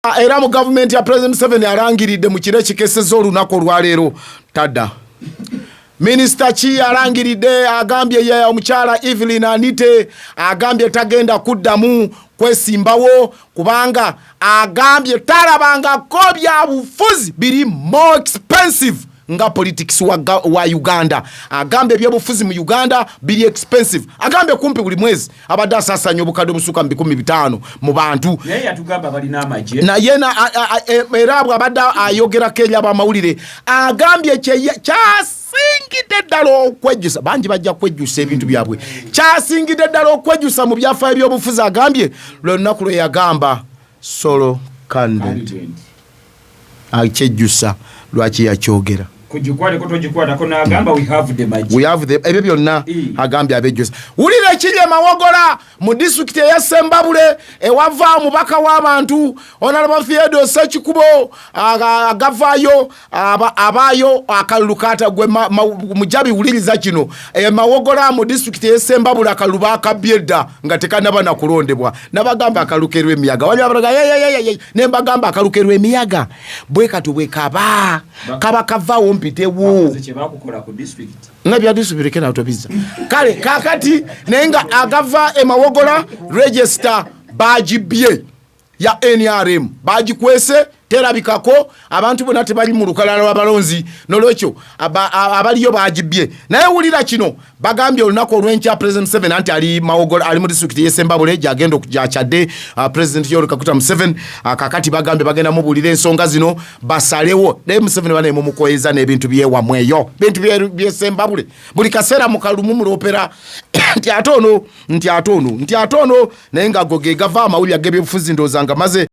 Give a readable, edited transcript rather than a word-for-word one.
era mu government ya President Museveni arangiridde mu kire kikeseza olunaku olwaleero tadda. Minister Chi arangiridde agambye ye omukyala Evelyn Anite agambye tagenda kuddamu kwesimbawo kubanga agambye talabangako byabufuzi biri more expensive nga politics wa Uganda. Agambye byabufuzi mu Uganda biri expensive. Agambye kumpi buli mwezi abadde asasanya obukadde busuka 15,000 mu bantu. Naye yatugamba balina amaje. Na yena era abadde ayogera Kenya bamawulire. Agambye kyasingidde ddala okwejusa bangi bajja kwejusa ebintu byabwe. Kyasingidde ddala okwejusa mu byafaayo by'obufuzi agambye lunaku lwe yagamba solo candidate. Akyejusa lwaki yakyogera. Kujikwale kotojikwata kona agamba we have the magic. We have the ebyo byonna agambye abejusa. Wulira ekiri Mawogola mu district ya Esembabule ewava mubaka w'abantu Honorable Theodore Sekikubo agavayo abayo akalukata gwe mujabi wuliriza kino Mawogola mu district ya Esembabule akaluba akabyedda nga tekanaba na kulondebwa nabagamba akalukerwe emiyaga wali abaraga ne mbagamba akalukerwe emiyaga bwe katubwe kaba kavawo mpitewo nabya district kena utobiza kale kakati nenga agava Mawogola register Babbye ya NRM bagikwese terabikako abantu bonna tebali mu lukalala lw'abalonzi nolwekyo abaliyo Babbye naye wulira kino bagambye olunaku olw'enkya President Museveni anti ali Mawogola ali mu district y'Esembabule gyagenda okujakyadde President Yoweri Kaguta Museveni kakati bagambye bagenda mubulira ensonga zino basalewo naye Museveni bane mu mukoyeza n'ebintu byewamweyo bintu by'Esembabule buli kaseera mu kalumu mu opera nti atono naye nga goge gava amawulire ag'ebyobufuzi ndozanga maze